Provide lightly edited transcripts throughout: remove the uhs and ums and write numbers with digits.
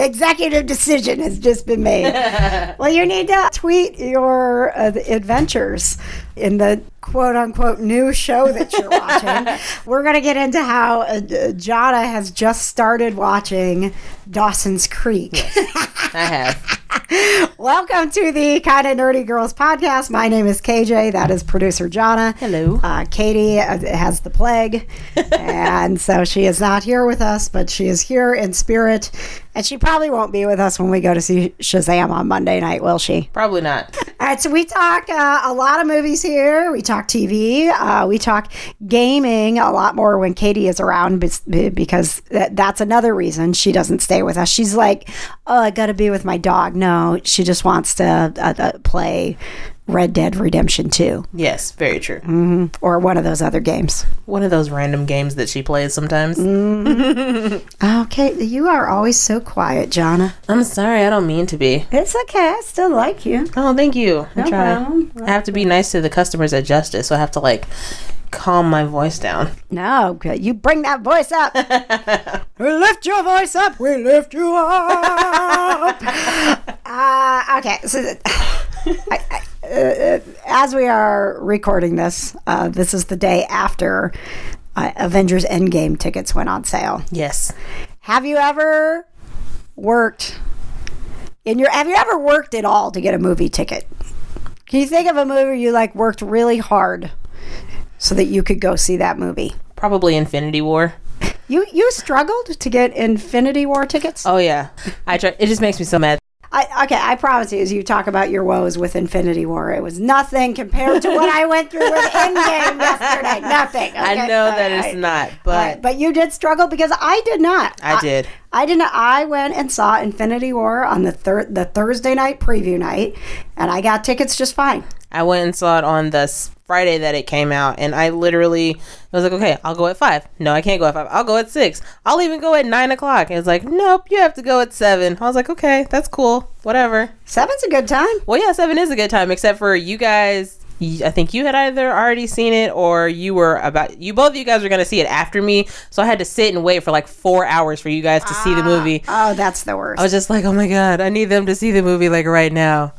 executive decision has just been made. Well, you need to tweet your adventures in the quote-unquote new show that you're watching. We're going to get into how Jana has just started watching Dawson's Creek. Yes, I have. Welcome to the Kind of Nerdy Girls podcast. My name is KJ. That is producer Jana. Hello. Katie has the plague, and so she is not here with us, but she is here in spirit, and she probably won't be with us when we go to see Shazam on Monday night, will she? Probably not. All right, so we talk a lot of movies here. We talk TV. We talk gaming a lot more when Katie is around because that's another reason she doesn't stay with us. She's like, oh, I got to be with my dog. No, she just wants to play Red Dead Redemption 2. Yes, very true. Mm-hmm. Or one of those other games. One of those random games that she plays sometimes. Mm-hmm. Okay, you are always so quiet, Jana. I'm sorry, I don't mean to be. It's okay, I still like you. Oh, thank you. No problem. I have to be nice to the customers at Justice, so I have to calm my voice down. No, you bring that voice up. We lift your voice up. We lift you up. Okay, so as we are recording this, this is the day after Avengers EndGame tickets went on sale. Yes. Have you ever worked at all to get a movie ticket? Can you think of a movie you worked really hard so that you could go see that movie? Probably Infinity War. You struggled to get Infinity War tickets? Oh yeah, I tried. It just makes me so mad. I promise you, as you talk about your woes with Infinity War, it was nothing compared to what I went through with EndGame yesterday. Nothing. Okay? I know that it's not, but you did struggle because I did not. I did. I didn't. I went and saw Infinity War on the Thursday night preview night, and I got tickets just fine. I went and saw it on the Friday that it came out, and I literally was like, okay, I'll go at 5. No, I can't go at 5. I'll go at 6. I'll even go at 9 o'clock. And it's like, nope, you have to go at 7. I was like, okay, that's cool. Whatever. 7's a good time. Well, yeah, 7 is a good time, except for you guys. I think you had either already seen it or both of you guys were going to see it after me. So I had to sit and wait for 4 hours for you guys to see the movie. Oh, that's the worst. I was just like, oh my God, I need them to see the movie right now.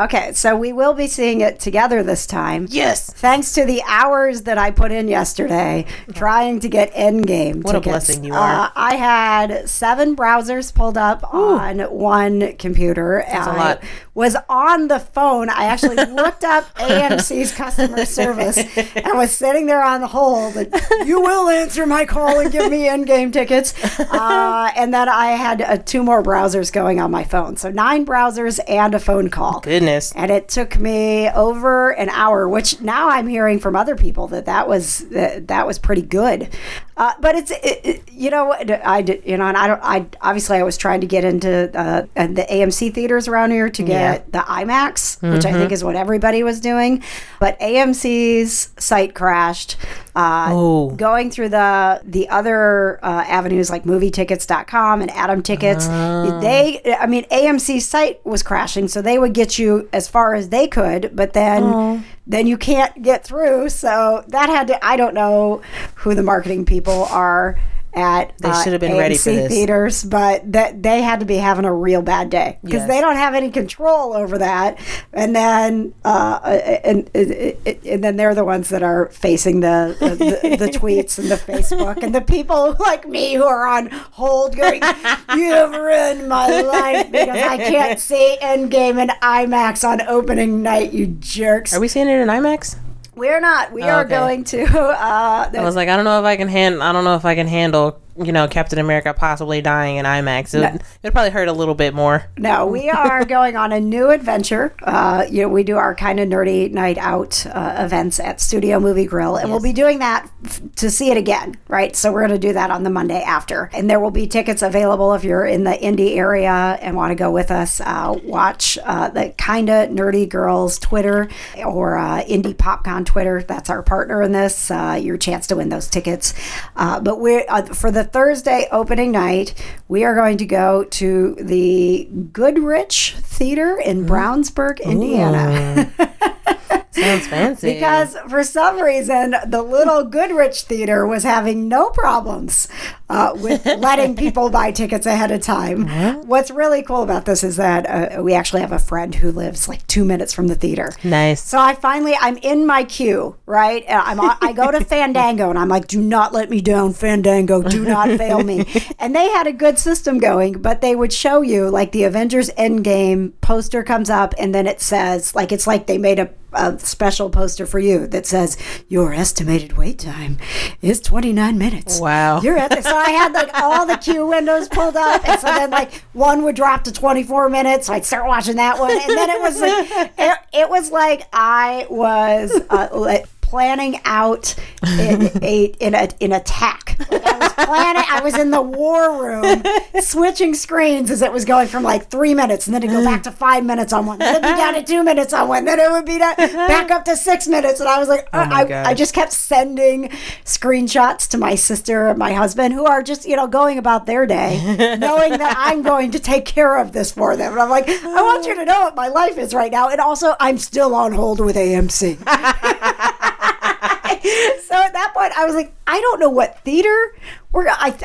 Okay, so we will be seeing it together this time. Yes. Thanks to the hours that I put in yesterday trying to get EndGame What tickets. a blessing you are. I had 7 browsers pulled up on one computer. That's a lot. Was on the phone. I actually looked up AMC's customer service and was sitting there on the hold. You will answer my call and give me EndGame tickets. And then I had 2 more browsers going on my phone. So 9 browsers and a phone call. Goodness. And it took me over an hour, which now I'm hearing from other people that was pretty good. But obviously I was trying to get into the AMC theaters around here to get the IMAX, which I think is what everybody was doing. But AMC's site crashed. Going through the other avenues like movietickets.com and Atom Tickets, AMC's site was crashing, so they would get you as far as they could, but then you can't get through. So that I don't know who the marketing people are at they should have been AMC ready for this. theaters, but that they had to be having a real bad day because they don't have any control over that. And then and then they're the ones that are facing the tweets and the Facebook and the people like me who are on hold going, "You've ruined my life because I can't see EndGame in IMAX on opening night, you jerks." Are we seeing it in IMAX? We're not. We are going to. I was like, I don't know if I can handle Captain America possibly dying in IMAX. It'd probably hurt a little bit more. No, we are going on a new adventure. We do our kind of nerdy night out events at Studio Movie Grill, and we'll be doing that to see it again, right? So we're going to do that on the Monday after. And there will be tickets available if you're in the Indy area and want to go with us. Watch the kind of nerdy girls Twitter or Indie PopCon Twitter. That's our partner in this. Your chance to win those tickets. But we're for the Thursday opening night, we are going to go to the Goodrich Theater in Brownsburg, Indiana. Sounds fancy. Because for some reason, the little Goodrich Theater was having no problems with letting people buy tickets ahead of time. What's really cool about this is that we actually have a friend who lives like 2 minutes from the theater. Nice. So I'm in my queue, right? I go to Fandango and I'm like, do not let me down, Fandango. Do not fail me. And they had a good system going, but they would show you like the Avengers EndGame poster comes up and then it says, like, it's like they made a special poster for you that says your estimated wait time is 29 minutes. Wow. So I had like all the queue windows pulled up, and so then like one would drop to 24 minutes, so I'd start watching that one, and then it was like I was like planning out in attack. Like I was in the war room switching screens as it was going from like 3 minutes, and then it'd go back to 5 minutes on one, then it'd be down to 2 minutes on one, then it would be back up to 6 minutes, and I was like, I just kept sending screenshots to my sister and my husband, who are just going about their day, knowing that I'm going to take care of this for them, and I'm like, I want you to know what my life is right now, and also I'm still on hold with AMC. So at that point, I was like, I don't know what theater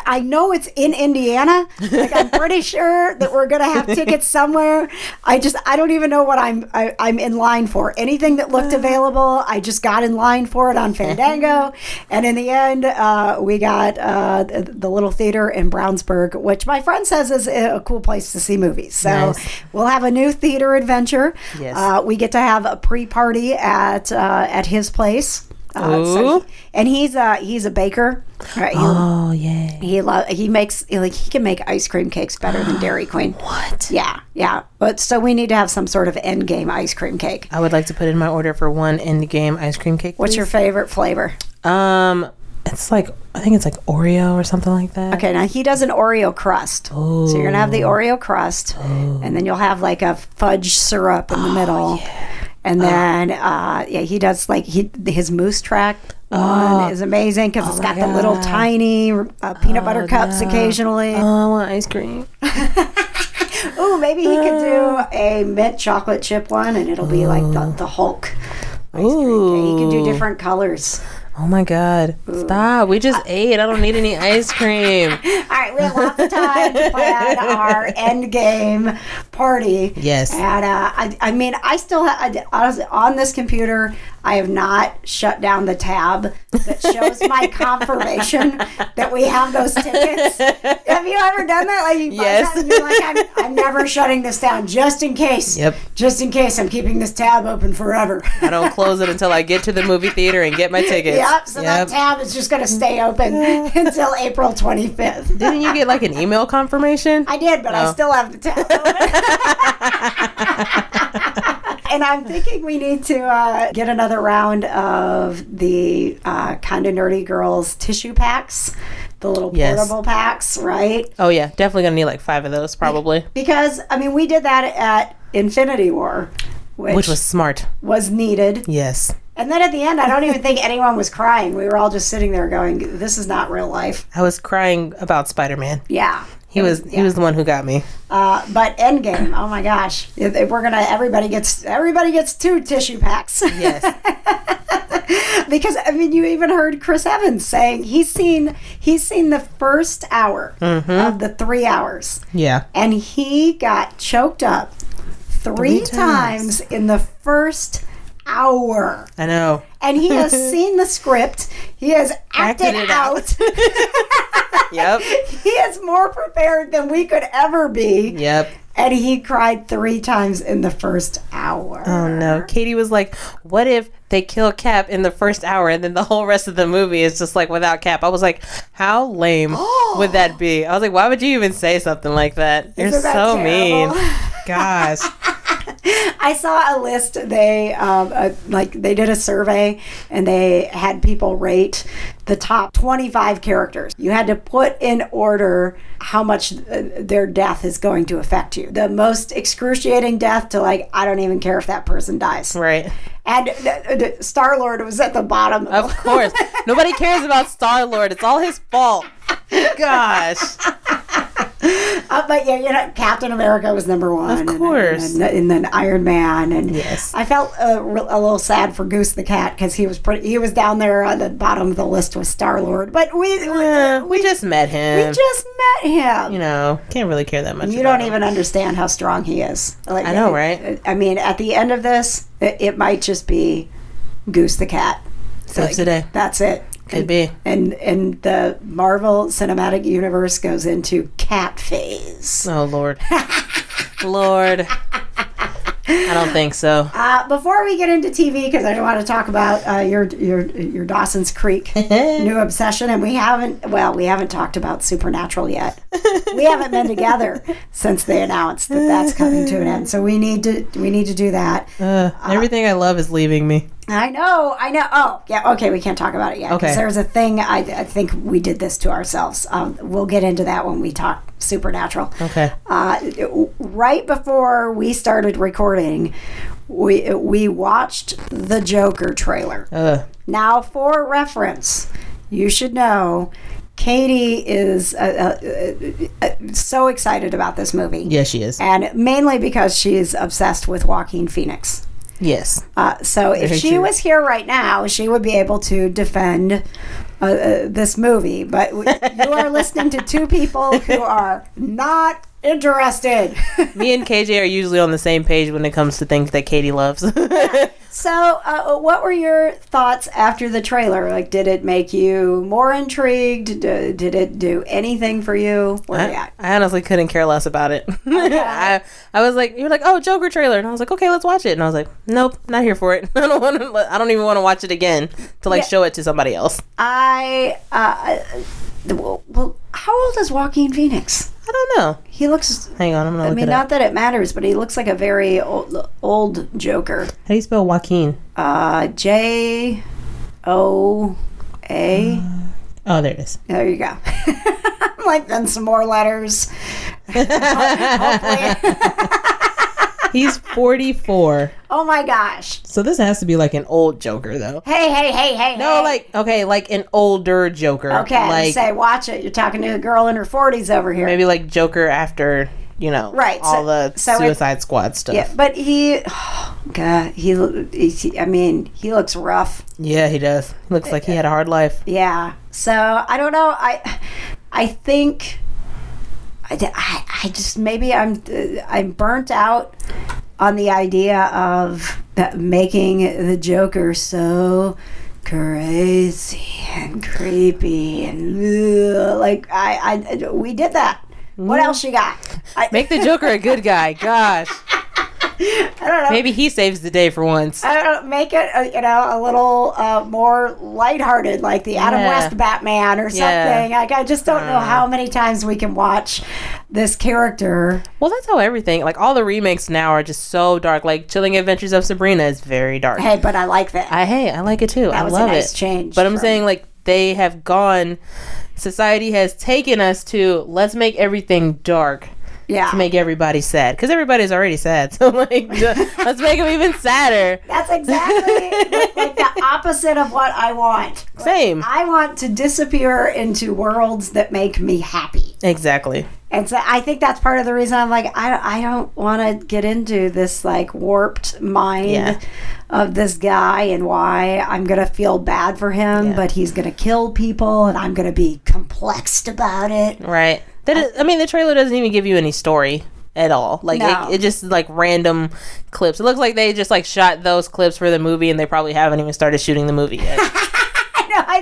I know it's in Indiana. Like, I'm pretty sure that we're gonna have tickets somewhere. I don't even know what I'm in line for. Anything that looked available, I just got in line for it on Fandango. And in the end, we got the little theater in Brownsburg, which my friend says is a cool place to see movies. So nice. We'll have a new theater adventure. Yes. We get to have a pre-party at his place. And he's a baker. Right? He makes, like, he can make ice cream cakes better than Dairy Queen. What? Yeah. But so we need to have some sort of EndGame ice cream cake. I would like to put in my order for one EndGame ice cream cake. What's your favorite flavor? It's like, I think it's like Oreo or something like that. Okay, now he does an Oreo crust. Ooh. So you're gonna have the Oreo crust, and then you'll have like a fudge syrup in the middle. Yeah. And then, he does like his Moose Track one is amazing because it's got the little tiny peanut butter cups occasionally. Oh, I want ice cream. Ooh, maybe he could do a mint chocolate chip one, and it'll be like the Hulk ice cream. He can do different colors. Oh my God. Ooh. Stop. We just ate. I don't need any ice cream. All right. We have lots of time to plan our EndGame party. Yes. And I still have, honestly, on this computer, I have not shut down the tab that shows my confirmation that we have those tickets. Have you ever done that? Like, you yes. And you're like, I'm never shutting this down just in case. Yep. Just in case I'm keeping this tab open forever. I don't close it until I get to the movie theater and get my tickets. Yep. So that tab is just going to stay open until April 25th. Didn't you get like an email confirmation? I did, but I still have the tab open. And I'm thinking we need to get another round of the kind of nerdy girls tissue packs, the little portable packs, right? Oh yeah, definitely gonna need like 5 of those probably. Because we did that at Infinity War, which was smart, was needed. Yes. And then at the end, I don't even think anyone was crying. We were all just sitting there going, "This is not real life." I was crying about Spider-Man. Yeah. He was the one who got me. But EndGame, oh my gosh, everybody gets 2 tissue packs. Yes. Because you even heard Chris Evans saying he's seen the first hour of the 3 hours. Yeah. And he got choked up 3 times in the first hour. I know. And he has seen the script. He has acted it out. Yep. He is more prepared than we could ever be. Yep. And he cried 3 times in the first hour. Oh no. Katie was like, what if they kill Cap in the first hour and then the whole rest of the movie is just like without Cap? I was like, how lame would that be? I was like, why would you even say something like that? You're so mean. Gosh. I saw a list. They they did a survey and they had people rate the top 25 characters. You had to put in order how much their death is going to affect you. The most excruciating death to I don't even care if that person dies. Right. And Star-Lord was at the bottom. Of course. Nobody cares about Star-Lord. It's all his fault. Gosh. But yeah, Captain America was number one. Of course. And then Iron Man. And yes. I felt a little sad for Goose the Cat because he was down there on the bottom of the list with Star-Lord. But we just met him. We just met him. Can't really care that much You don't even understand how strong he is. Like, I know, right? I mean, at the end of this, it might just be Goose the Cat. Saves the day. That's it. Could be. And the Marvel Cinematic Universe goes into cat phase. Oh, Lord. Lord. I don't think so. Before we get into TV, because I want to talk about your Dawson's Creek new obsession, and we haven't talked about Supernatural yet. We haven't been together since they announced that that's coming to an end. So we need to do that. Everything I love is leaving me. I know. Oh, yeah. Okay, we can't talk about it yet. Okay. There's a thing. I think we did this to ourselves. We'll get into that when we talk Supernatural. Okay. Right before we started recording, we watched the Joker trailer. Now, for reference, you should know Katie is so excited about this movie. Yes, she is. And mainly because she's obsessed with Joaquin Phoenix. Yes. So if she was here right now, she would be able to defend this movie. But you are listening to two people who are not interested. Me and KJ are usually on the same page when it comes to things that Katie loves. So what were your thoughts after the trailer? Like, did it make you more intrigued? Did it do anything for you? Where are you at? I honestly couldn't care less about it. Okay. I was like, you're like, oh, Joker trailer. And I was like, okay, let's watch it. And I was like, nope, not here for it. I don't even want to watch it again to show it to somebody else. Well, how old is Joaquin Phoenix? I don't know. He looks... Hang on, I'm going to look it up. Not that it matters, but he looks like a very old Joker. How do you spell Joaquin? J-O-A... Oh, there it is. There you go. I'm like, then some more letters. Hopefully. He's 44. Oh my gosh. So this has to be like an old Joker, though. Hey. No, like an older Joker. Okay, say, watch it. You're talking to a girl in her 40s over here. Maybe like Joker after, right, all the Suicide Squad stuff. Yeah, but he looks rough. Yeah, he does. He looks like he had a hard life. Yeah. So, I don't know. I think... I just maybe I'm burnt out on the idea of making the Joker so crazy and creepy and we did that. What else you got? Make the Joker a good guy. Gosh. I don't know. Maybe he saves the day for once. I don't know. Make it a little more lighthearted, like the Adam West Batman or something. Yeah. I just don't know how many times we can watch this character. Well, that's how everything, like all the remakes now are just so dark. Like Chilling Adventures of Sabrina is very dark. Hey, but I like that. I like it too. I love it. That was a nice change. But I'm saying like they have gone. Society has taken us to let's make everything dark. Yeah. To make everybody sad. Because everybody's already sad. So, let's make them even sadder. That's exactly like the opposite of what I want. Same. I want to disappear into worlds that make me happy. Exactly. And so I think that's part of the reason I'm like, I don't want to get into this like warped mind of this guy and why I'm going to feel bad for him, but he's going to kill people and I'm going to be complexed about it. Right. The trailer doesn't even give you any story at all. Like, no. it just like random clips. It looks like they just like shot those clips for the movie and they probably haven't even started shooting the movie yet.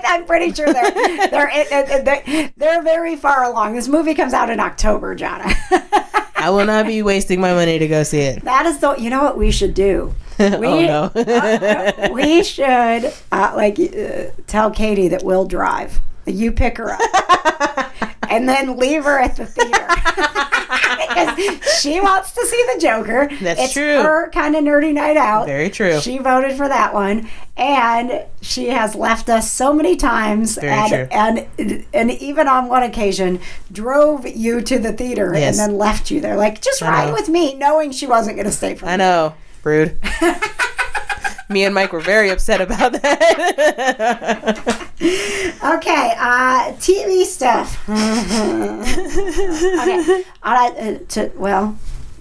I'm pretty sure they're very far along. This movie comes out in October, Jonna. I will not be wasting my money to go see it. That is you know what we should do? No. We should tell Katie that we'll drive. You pick her up. And then leave her at the theater. Because she wants to see the Joker. It's true. It's her kind of nerdy night out. Very true. She voted for that one. And she has left us so many times. Very true. And even on one occasion, drove you to the theater and then left you there. Like, just ride with me, knowing she wasn't going to stay for me. I know. Rude. Me and Mike were very upset about that. Okay, TV stuff. Okay,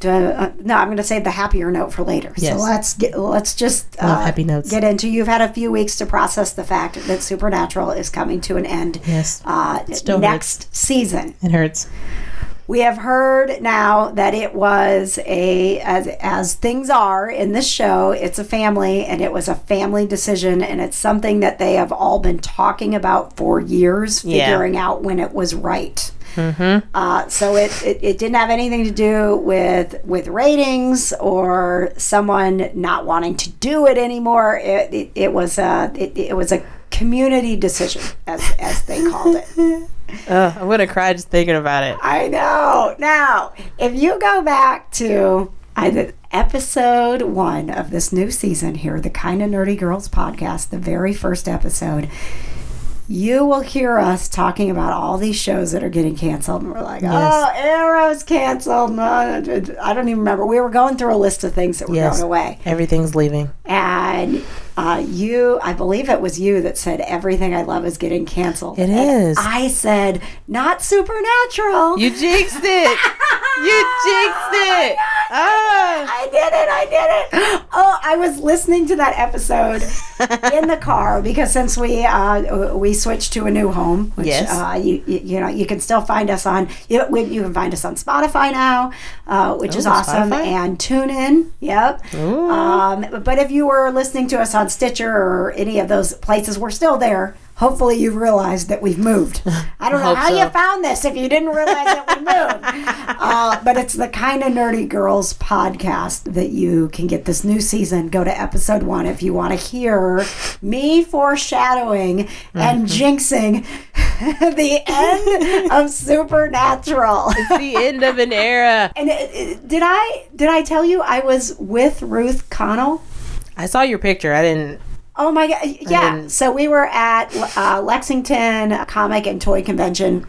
no, I'm going to save the happier note for later. Yes. So let's just happy notes. Get into. You've had a few weeks to process the fact that Supernatural is coming to an end. Yes. Still next season. It hurts. We have heard now that it was as things are in this show, it's a family, and it was a family decision, and it's something that they have all been talking about for years, figuring out when it was right. Mm-hmm. So it didn't have anything to do with ratings or someone not wanting to do it anymore. It was a community decision, as they called it. I'm gonna cry just thinking about it. I know. Now, if you go back to episode 1 of this new season here, the Kinda Nerdy Girls podcast, the very first episode, you will hear us talking about all these shows that are getting canceled. And we're like, oh, Arrow's canceled. No, I don't even remember. We were going through a list of things that were going away. Everything's leaving. And I believe it was you that said everything I love is getting canceled. It is. I said, not Supernatural. You jinxed it. You jinxed it. I did it. Oh, I was listening to that episode in the car because since we switched to a new home, which you can still find us on. You can find us on Spotify now, which is awesome, Spotify? And TuneIn. Yep. But if you were listening to us on Stitcher or any of those places, we're still there. Hopefully you've realized that we've moved. I don't know how you found this if you didn't realize that we moved. But it's the Kinda Nerdy Girls podcast that you can get this new season. Go to episode 1 if you want to hear me foreshadowing and jinxing the end of Supernatural. It's the end of an era. And did I tell you I was with Ruth Connell? I saw your picture. I didn't. Oh my God. Yeah. So we were at Lexington Comic and Toy Convention,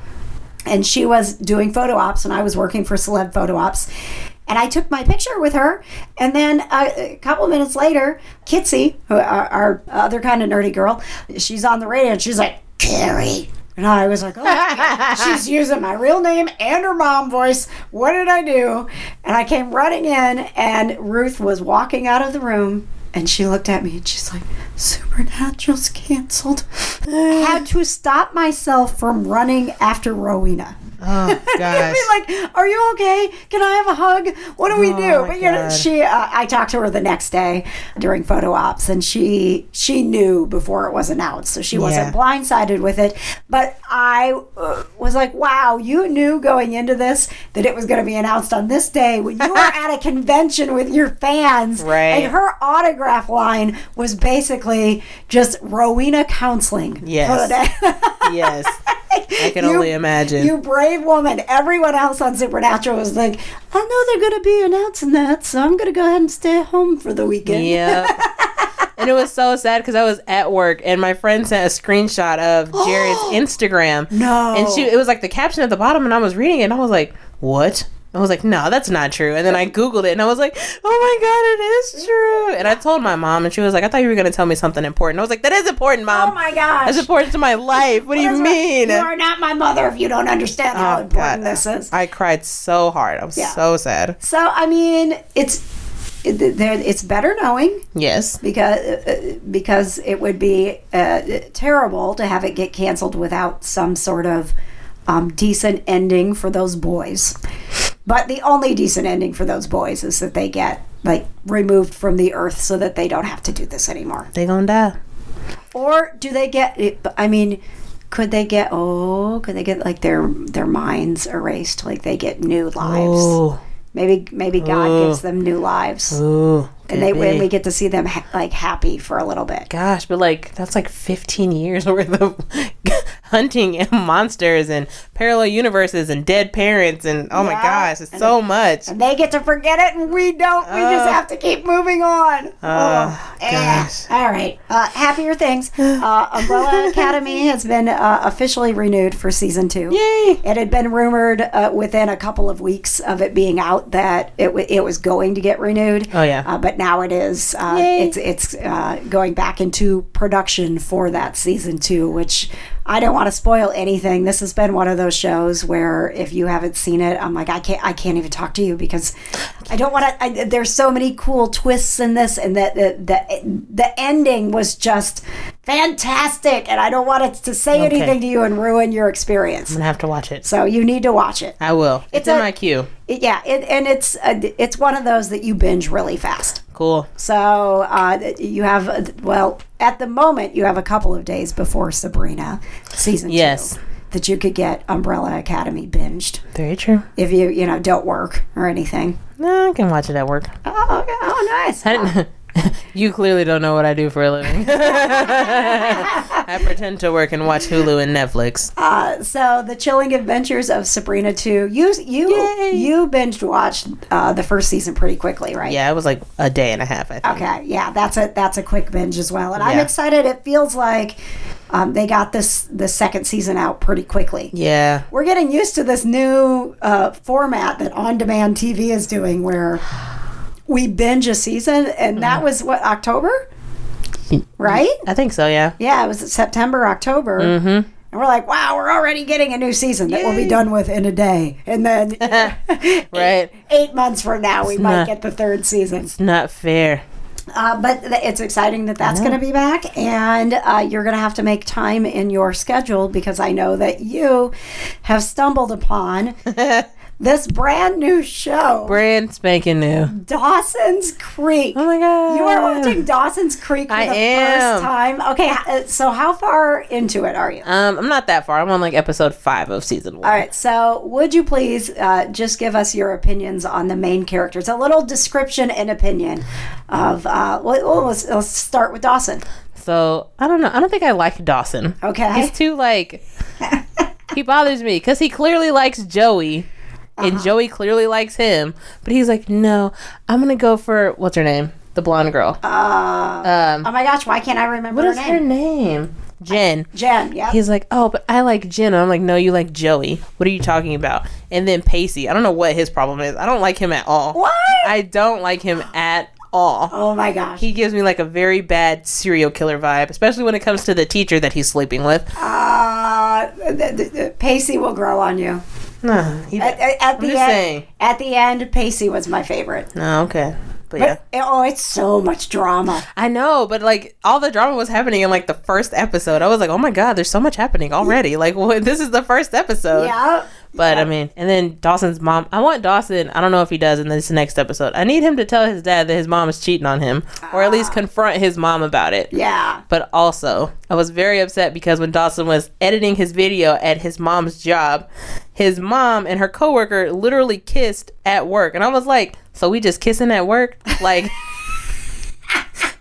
and she was doing photo ops, and I was working for Celeb Photo Ops. And I took my picture with her, and then a couple of minutes later, Kitsy, our other kind of nerdy girl, she's on the radio, and she's like, Carrie. And I was like, oh, she's using my real name and her mom voice. What did I do? And I came running in, and Ruth was walking out of the room. And she looked at me and she's like, Supernatural's canceled. I had to stop myself from running after Rowena. Oh, gosh. Like, are you okay? Can I have a hug? What do we do? But I talked to her the next day during photo ops, and she knew before it was announced, so she wasn't blindsided with it. But I was like, wow, you knew going into this that it was going to be announced on this day when you were at a convention with your fans. Right. And her autograph line was basically just Rowena counseling. Yes. Yes. I can only imagine. You brave woman. Everyone else on Supernatural was like, I know they're going to be announcing that, so I'm going to go ahead and stay home for the weekend. Yeah. And it was so sad because I was at work and my friend sent a screenshot of Jared's Instagram. No. And it was like the caption at the bottom, and I was reading it and I was like, what? I was like, no, that's not true. And then I Googled it and I was like, oh my God, it is true. And I told my mom, and she was like, I thought you were going to tell me something important. I was like, that is important, Mom. Oh my gosh. That's important to my life. What do you mean? You are not my mother if you don't understand how important this is. I cried so hard. I was so sad. So, I mean, it's better knowing. Yes. Because it would be terrible to have it get canceled without some sort of decent ending for those boys. But the only decent ending for those boys is that they get removed from the earth so that they don't have to do this anymore. They gonna die. Or do they get? I mean, could they get like their minds erased? Like they get new lives. Ooh. Maybe God gives them new lives. Ooh. And we get to see them happy for a little bit. Gosh, but that's 15 years worth of hunting monsters and parallel universes and dead parents and oh my gosh, it's so much. And they get to forget it and we don't. We just have to keep moving on. Gosh. All right. Happier things. Umbrella Academy has been officially renewed for season 2. Yay! It had been rumored within a couple of weeks of it being out that it was going to get renewed. Oh yeah. But now it is. It's going back into production for that season 2, which I don't want to spoil anything. This has been one of those shows where if you haven't seen it, I'm like, I can't even talk to you because I don't want to. There's so many cool twists in this, and the ending was just fantastic, and I don't want it to say anything to you and ruin your experience. I'm gonna have to watch it. So you need to watch it. I will. It's in my queue. It's one of those that you binge really fast. Cool. So you have, at the moment, you have a couple of days before Sabrina season 2 that you could get Umbrella Academy binged. Very true. If you don't work or anything. No, I can watch it at work. Oh, okay. Oh, nice. You clearly don't know what I do for a living. I pretend to work and watch Hulu and Netflix. So the Chilling Adventures of Sabrina 2. You binge watched the first season pretty quickly, right? Yeah, it was like a day and a half, I think. Okay, yeah, that's a quick binge as well, and I'm excited. It feels like they got the second season out pretty quickly. Yeah, we're getting used to this new format that on-demand TV is doing, where we binge a season, and that was what, October? Right? I think so, yeah. Yeah, it was September, October. Mm-hmm. And we're like, wow, we're already getting a new season that we'll be done with in a day. And then right. 8 months from now, we might get the third season. It's not fair. But it's exciting that's going to be back, and you're going to have to make time in your schedule because I know that you have stumbled upon this brand new show. Brand spanking new. Dawson's Creek. Oh my God. You are watching Dawson's Creek for the first time. Okay, so how far into it are you? I'm not that far. I'm on like episode 5 of season 1. All right, so would you please just give us your opinions on the main characters? A little description and opinion of, let's start with Dawson. So, I don't know. I don't think I like Dawson. Okay. He's too he bothers me because he clearly likes Joey. And Joey clearly likes him, but he's like, no, I'm gonna go for what's her name, the blonde girl. Oh my gosh, why can't I remember her name? What is her name? Jen. Jen, yeah. He's like, oh, but I like Jen. And I'm like, no, you like Joey. What are you talking about? And then Pacey. I don't know what his problem is. I don't like him at all. What? I don't like him at all. Oh my gosh. He gives me like a very bad serial killer vibe, especially when it comes to the teacher that he's sleeping with. Pacey will grow on you. No, at the end, Pacey was my favorite. Oh, okay. But yeah. It's so much drama. I know, but like all the drama was happening in like the first episode. I was like, oh my God, there's so much happening already. Like, this is the first episode. Yeah. But I mean, and then Dawson's mom. I want Dawson. I don't know if he does in this next episode. I need him to tell his dad that his mom is cheating on him, or at least confront his mom about it. Yeah. But also, I was very upset because when Dawson was editing his video at his mom's job, his mom and her coworker literally kissed at work, and I was like, so we just kissing at work? Like,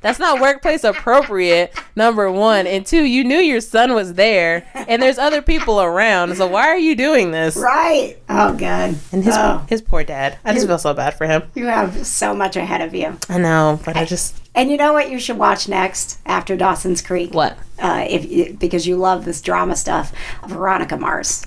that's not workplace appropriate, number one. And two, you knew your son was there and there's other people around. So why are you doing this? Right. Oh, God. And his poor dad. I just feel so bad for him. You have so much ahead of you. I know, but I just... And you know what you should watch next after Dawson's Creek? What? Because you love this drama stuff. Veronica Mars.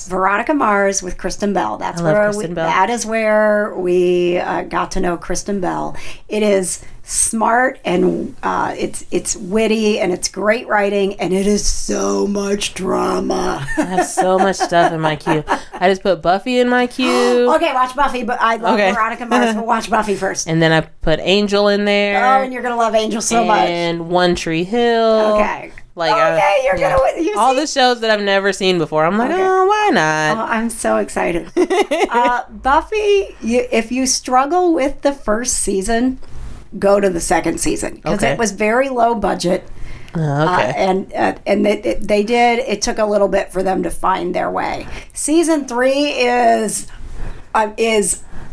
Veronica Mars with Kristen Bell. That is where we got to know Kristen Bell. It is smart and it's witty and it's great writing and it is so much drama. I have so much stuff in my queue. I just put Buffy in my queue. Okay, watch Buffy, but I love Veronica Mars, but watch Buffy first. And then I put Angel in there. Oh, and you're gonna love Angel so much. And One Tree Hill. Okay. Like, all the shows that I've never seen before. I'm like, oh, why not? Oh, I'm so excited. Buffy, if you struggle with the first season, go to the second season because it was very low budget. And they did. It took a little bit for them to find their way. Season 3 is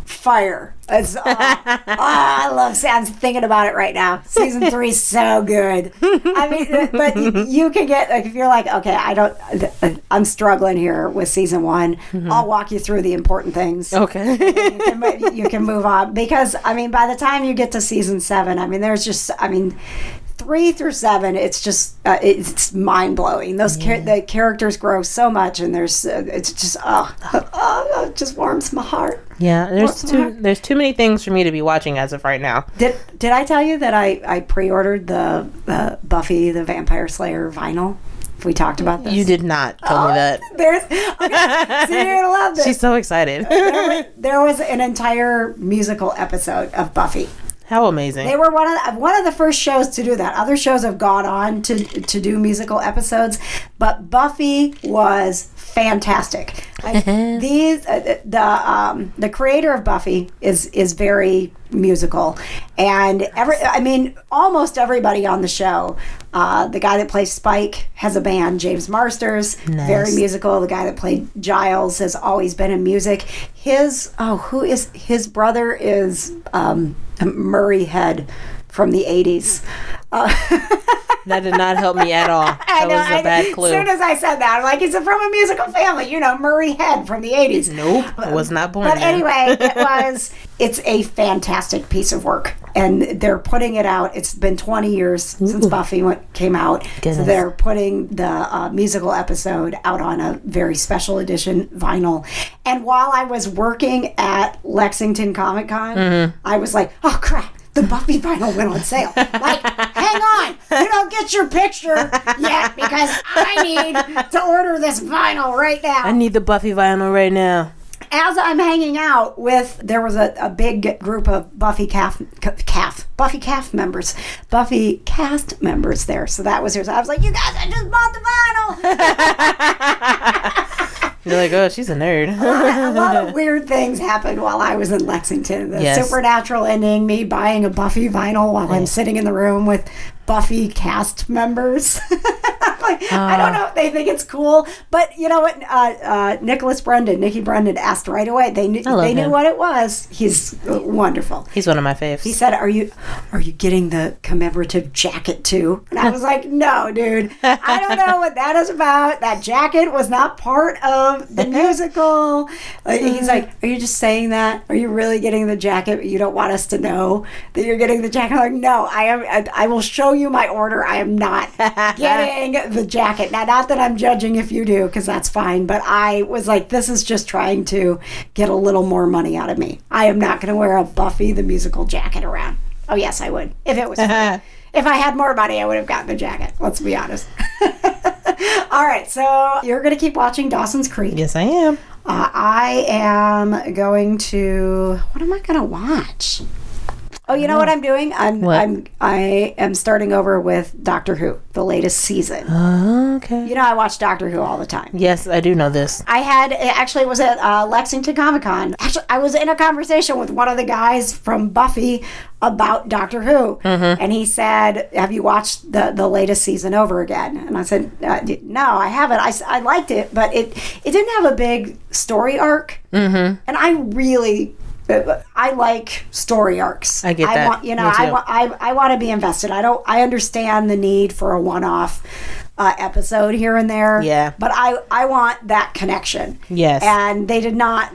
fire. It's, I love. I'm thinking about it right now. Season 3 is so good. I mean, but you can get like if you're like, okay, I'm struggling here with season 1. I'll walk you through the important things. Okay. You can move on because I mean, by the time you get to season 7, I mean, there's just 3 through 7, it's just it's mind blowing. Those the characters grow so much, and there's it's just it just warms my heart. Yeah, there's too many things for me to be watching as of right now. Did I tell you that I pre-ordered the Buffy the Vampire Slayer vinyl? We talked about this. You did not tell me that. So you're gonna love this. She's so excited. There was an entire musical episode of Buffy. How amazing. They were one of the first shows to do that. Other shows have gone on to do musical episodes, but Buffy was fantastic. Like, the creator of Buffy is very musical, and almost everybody on the show. The guy that plays Spike has a band, James Marsters, nice. Very musical. The guy that played Giles has always been in music. His brother is Murray Head from the 80s. That did not help me at all. That was a bad clue. As soon as I said that, I'm like, he's from a musical family. Murray Head from the 80s. Nope. I was not born But then. anyway, it's a fantastic piece of work. And they're putting it out. It's been 20 years since Buffy came out. Goodness. So they're putting the musical episode out on a very special edition vinyl. And while I was working at Lexington Comic Con, I was like, oh, crap. The Buffy vinyl went on sale. Like, hang on. You don't get your picture yet because I need to order this vinyl right now. I need the Buffy vinyl right now. As I'm hanging out with, there was a big group of Buffy cast members there. So that was yours. I was like, you guys, I just bought the vinyl. You're like, oh, she's a nerd. A lot of weird things happened while I was in Lexington. The supernatural ending, me buying a Buffy vinyl while I'm sitting in the room with Buffy cast members. I don't know if they think it's cool, but you know what? Nikki Brendan asked right away. They knew what it was. He's wonderful. He's one of my faves. He said, "Are you getting the commemorative jacket too?" And I was like, "No, dude. I don't know what that is about. That jacket was not part of the musical." He's like, "Are you just saying that? Are you really getting the jacket? But you don't want us to know that you're getting the jacket?" I'm like, "No, I am. I will show you my order. I am not getting the jacket." Now, not that I'm judging if you do, because that's fine, but I was like, this is just trying to get a little more money out of me. I am not going to wear a Buffy the musical jacket around. Oh, yes, I would. If it was free. If I had more money, I would have gotten the jacket. Let's be honest. All right, so you're going to keep watching Dawson's Creek. Yes, I am. I am going to... What am I going to watch? Oh, you know what I'm doing? I am starting over with Doctor Who, the latest season. Oh, okay. I watch Doctor Who all the time. Yes, I do know this. It was at Lexington Comic Con. Actually, I was in a conversation with one of the guys from Buffy about Doctor Who, and he said, "Have you watched the latest season over again?" And I said, "No, I haven't. I liked it, but it didn't have a big story arc, and I like story arcs. I get that. I want to be invested. I understand the need for a one-off episode here and there. Yeah. But I want that connection. Yes. And they did not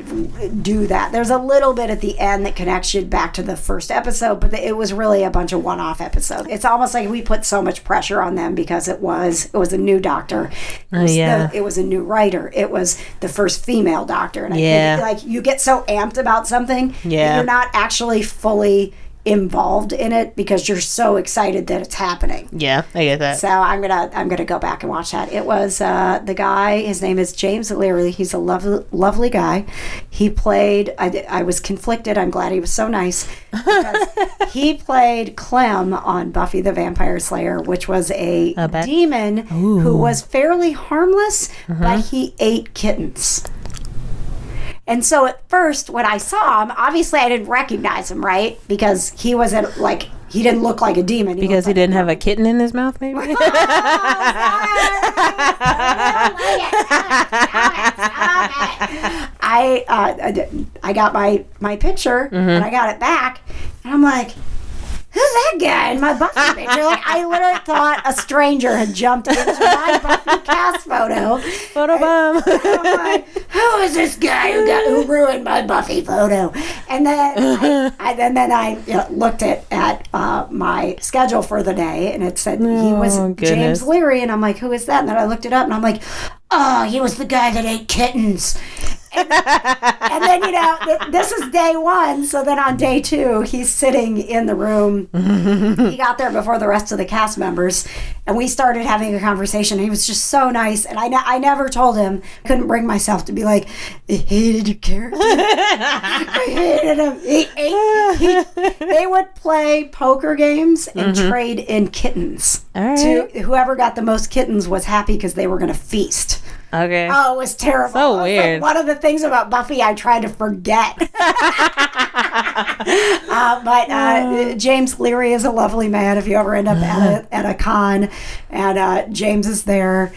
do that. There's a little bit at the end that connects you back to the first episode, but it was really a bunch of one-off episodes. It's almost like we put so much pressure on them because it was a new doctor. It was a new writer. It was the first female doctor. And I think like you get so amped about something that you're not actually fully involved in it because you're so excited that it's happening. Yeah, I get that. So I'm gonna go back and watch that. It was the guy. His name is James Leary. He's a lovely guy. He played. I was conflicted. I'm glad he was so nice because he played Clem on Buffy the Vampire Slayer, which was a demon who was fairly harmless, but he ate kittens. And so at first, when I saw him, obviously I didn't recognize him, right? Because he wasn't he didn't look like a demon. Because he didn't have a kitten in his mouth, maybe? Stop it. I got my picture and I got it back, and I'm like, who's that guy in my Buffy picture? Like, I literally thought a stranger had jumped into my Buffy cast photo. Photo bomb. I'm like, who is this guy who ruined my Buffy photo? And then I looked at my schedule for the day, and it said he was James Leary, and I'm like, who is that? And then I looked it up, and I'm like, oh, he was the guy that ate kittens. And then, this is day one. So then on day two, he's sitting in the room. He got there before the rest of the cast members, and we started having a conversation. He was just so nice. And I never told him, couldn't bring myself to be like, I hated your character. I hated him. They would play poker games and trade in kittens. All right. Whoever got the most kittens was happy because they were going to feast. Okay. Oh, it was terrible. So weird. Like one of the things about Buffy I tried to forget. But James Leary is a lovely man if you ever end up at a con. And James is there.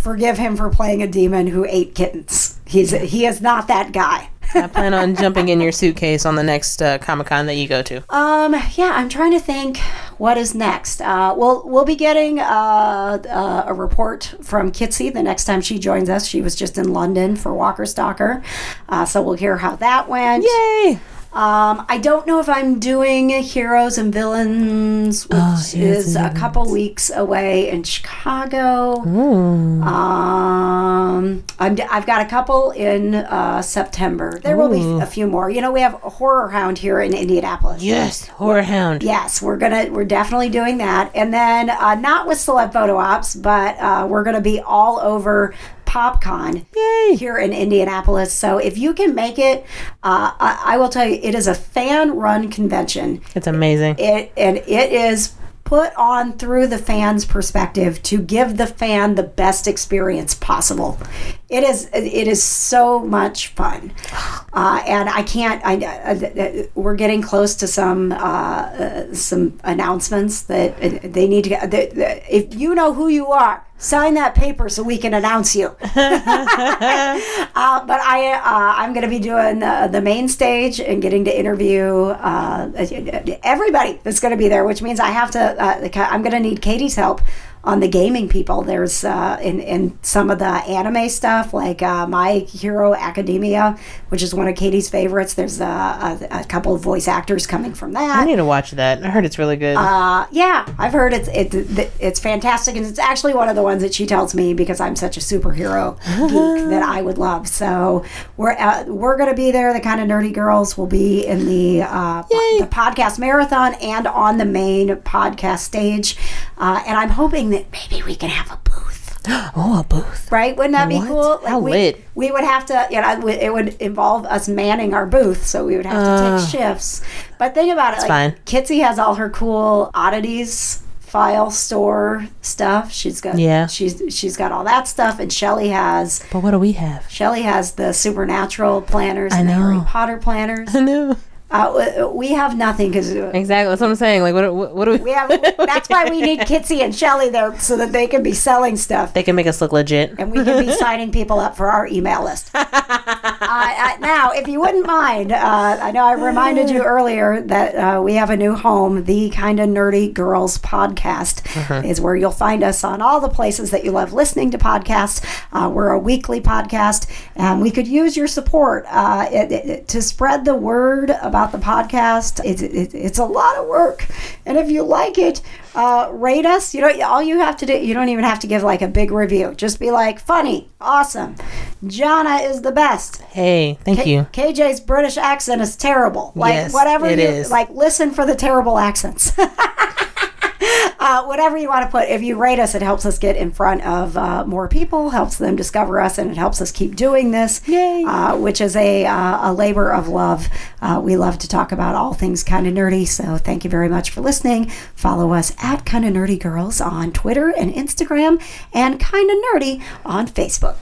Forgive him for playing a demon who ate kittens. He is not that guy. I plan on jumping in your suitcase on the next Comic-Con that you go to. Yeah, I'm trying to think what is next. We'll be getting a report from Kitsy the next time she joins us. She was just in London for Walker Stalker, so we'll hear how that went. Yay! I don't know if I'm doing Heroes and Villains, which is a couple weeks away in Chicago. I've got a couple in September. There will be a few more. We have a Horror Hound here in Indianapolis. Yes, Horror Hound. Yes, we're definitely doing that. And then not with Celeb Photo Ops, but we're gonna be all over PopCon here in Indianapolis. So if you can make it, I will tell you, it is a fan-run convention. It's amazing. It is put on through the fan's perspective to give the fan the best experience possible. It is so much fun, and I can't. We're getting close to some announcements that they need to get. If you know who you are, sign that paper so we can announce you. But I'm going to be doing the main stage and getting to interview everybody that's going to be there, which means I have to. I'm going to need Katie's help on the gaming people. There's in some of the anime stuff, like My Hero Academia, which is one of Katie's favorites. There's a couple of voice actors coming from that. I need to watch that. I heard it's really good. Yeah, I've heard it's fantastic, and it's actually one of the ones that she tells me because I'm such a superhero geek that I would love. So we're going to be there. The Kind of Nerdy Girls will be in the podcast marathon and on the main podcast stage, and I'm hoping that maybe we can have a booth. Oh, a booth. Right? Wouldn't that be cool? How lit. We would have to, it would involve us manning our booth, so we would have to take shifts. But think about it. It's fine. Kitsy has all her cool oddities file store stuff. She's got all that stuff, and Shelly has. But what do we have? Shelly has the Supernatural planners and the Harry Potter planners. I know. We have nothing because exactly that's what I'm saying. Like, what do we have? That's why we need Kitsy and Shelly there so that they can be selling stuff. They can make us look legit, and we can be signing people up for our email list. Now, if you wouldn't mind, I know I reminded you earlier that we have a new home. The Kind of Nerdy Girls podcast is where you'll find us on all the places that you love listening to podcasts. We're a weekly podcast, and we could use your support to spread the word about the podcast. It's a lot of work, and if you like it, rate us. All you have to do, you don't even have to give like a big review. Just be like, funny, awesome, Jana is the best. Hey, thank you. KJ's British accent is terrible. Like, yes, whatever it is. Like, listen for the terrible accents. Whatever you want to put, if you rate us, it helps us get in front of more people, helps them discover us, and it helps us keep doing this. Yay. Which is a labor of love. We love to talk about all things kind of nerdy, so thank you very much for listening. Follow us at Kind of Nerdy Girls on Twitter and Instagram, and Kind of Nerdy on Facebook.